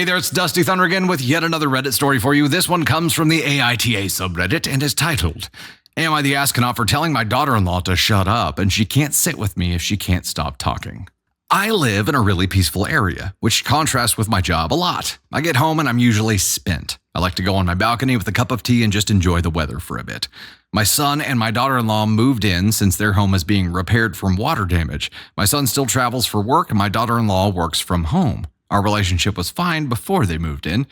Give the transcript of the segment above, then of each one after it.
Hey there, it's Dusty Thunder again with yet another Reddit story for you. This one comes from the AITA subreddit and is titled, Am I the Astronaut for telling my daughter-in-law to shut up and she can't sit with me if she can't stop talking? I live in a really peaceful area, which contrasts with my job a lot. I get home and I'm usually spent. I like to go on my balcony with a cup of tea and just enjoy the weather for a bit. My son and my daughter-in-law moved in since their home is being repaired from water damage. My son still travels for work and my daughter-in-law works from home. Our relationship was fine before they moved in.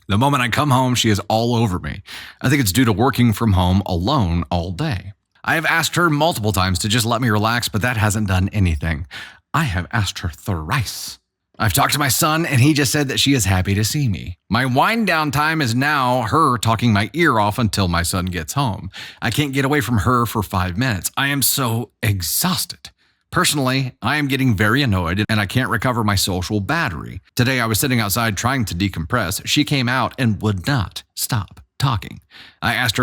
The moment I come home, she is all over me. I think it's due to working from home alone all day. I have asked her multiple times to just let me relax, but that hasn't done anything. I have asked her thrice. I've talked to my son, and he just said that she is happy to see me. My wind down time is now her talking my ear off until my son gets home. I can't get away from her for 5 minutes. I am so exhausted. Personally, I am getting very annoyed and I can't recover my social battery. Today I was sitting outside trying to decompress. She came out and would not stop talking. I asked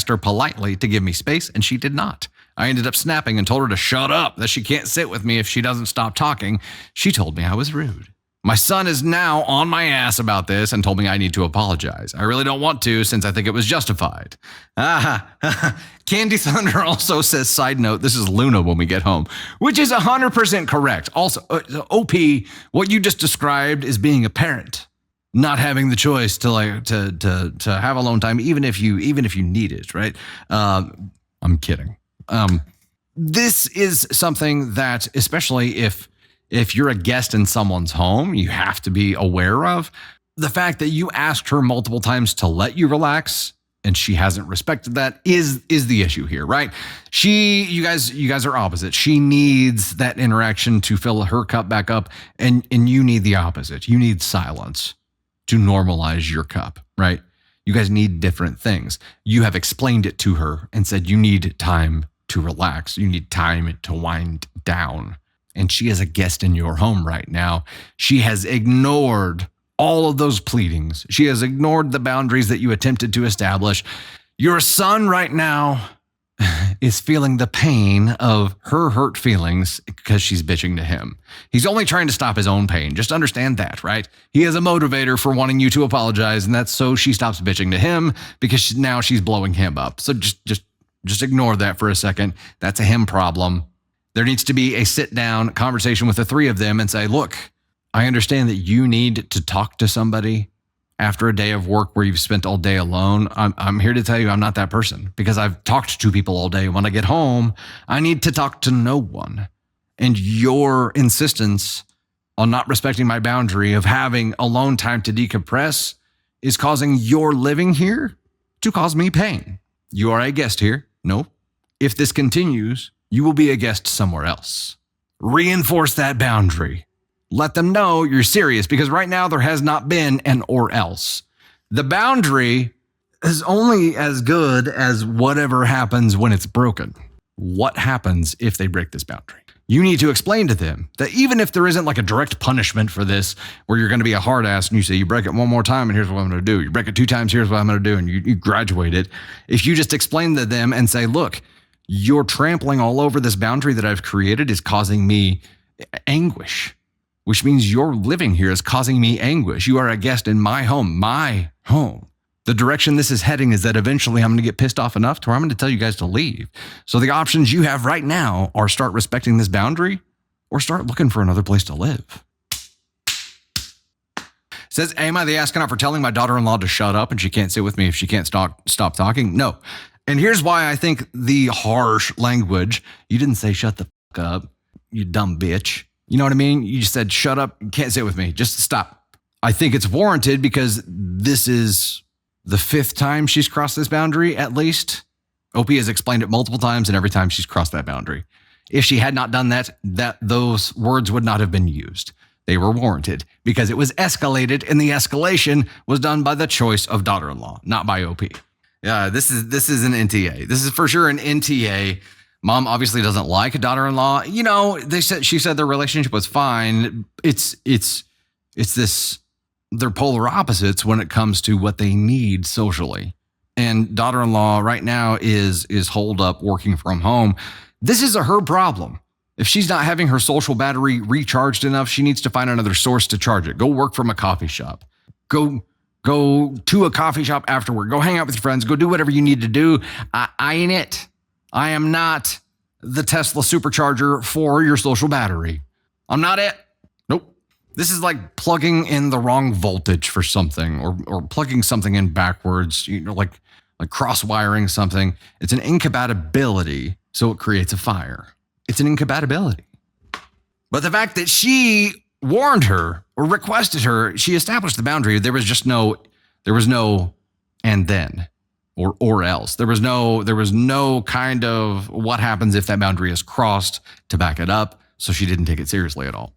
her politely to give me space and she did not. I ended up snapping and told her to shut up, that she can't sit with me if she doesn't stop talking. She told me I was rude. My son is now on my ass about this and told me I need to apologize. I really don't want to since I think it was justified. Candy Thunder also says, side note, this is Luna when we get home, which is 100% correct. Also, OP, what you just described is being a parent, not having the choice to have alone time, even if you need it, right? I'm kidding. This is something that, especially if you're a guest in someone's home, you have to be aware of. The fact that you asked her multiple times to let you relax and she hasn't respected that is the issue here, right? You guys are opposite. She needs that interaction to fill her cup back up, and you need the opposite. You need silence to normalize your cup, right? You guys need different things. You have explained it to her and said you need time to relax. You need time to wind down. And she is a guest in your home right now. She has ignored all of those pleadings. She has ignored the boundaries that you attempted to establish. Your son right now is feeling the pain of her hurt feelings because she's bitching to him. He's only trying to stop his own pain. Just understand that, right? He is a motivator for wanting you to apologize, and that's so she stops bitching to him because now she's blowing him up. So just ignore that for a second. That's a him problem. There needs to be a sit-down conversation with the three of them and say, look, I understand that you need to talk to somebody after a day of work where you've spent all day alone. I'm here to tell you I'm not that person because I've talked to people all day. When I get home, I need to talk to no one. And your insistence on not respecting my boundary of having alone time to decompress is causing your living here to cause me pain. You are a guest here. No. If this continues, you will be a guest somewhere else. Reinforce that boundary. Let them know you're serious because right now there has not been an or else. The boundary is only as good as whatever happens when it's broken. What happens if they break this boundary? You need to explain to them that even if there isn't like a direct punishment for this, where you're going to be a hard ass and you say, you break it one more time and here's what I'm going to do. You break it 2 times, here's what I'm going to do. And you graduate it. If you just explain to them and say, look, you're trampling all over this boundary that I've created is causing me anguish, which means your living here is causing me anguish. You are a guest in my home, my home. The direction this is heading is that eventually I'm going to get pissed off enough to where I'm going to tell you guys to leave. So the options you have right now are start respecting this boundary or start looking for another place to live. Says, am I the astronaut for telling my daughter-in-law to shut up and she can't sit with me if she can't stop talking? No. And here's why I think the harsh language, you didn't say shut the fuck up, you dumb bitch. You know what I mean? You just said, shut up, you can't sit with me, just stop. I think it's warranted because this is the 5th time she's crossed this boundary, at least. OP has explained it multiple times, and every time she's crossed that boundary. If she had not done that, those words would not have been used. They were warranted because it was escalated, and the escalation was done by the choice of daughter-in-law, not by OP. Yeah, this is an NTA. This is for sure an NTA. Mom obviously doesn't like a daughter-in-law. You know, she said their relationship was fine. It's this, they're polar opposites when it comes to what they need socially. And daughter-in-law right now is holed up working from home. This is her problem. If she's not having her social battery recharged enough, she needs to find another source to charge it. Go work from a coffee shop. Go to a coffee shop afterward. Go hang out with your friends. Go do whatever you need to do. I ain't it. I am not the Tesla supercharger for your social battery. I'm not it. Nope. This is like plugging in the wrong voltage for something, or plugging something in backwards, like cross-wiring something. It's an incompatibility, so it creates a fire. It's an incompatibility. But the fact that she warned her or requested her, she established the boundary. There was no and then or else. There was no kind of what happens if that boundary is crossed to back it up. So she didn't take it seriously at all.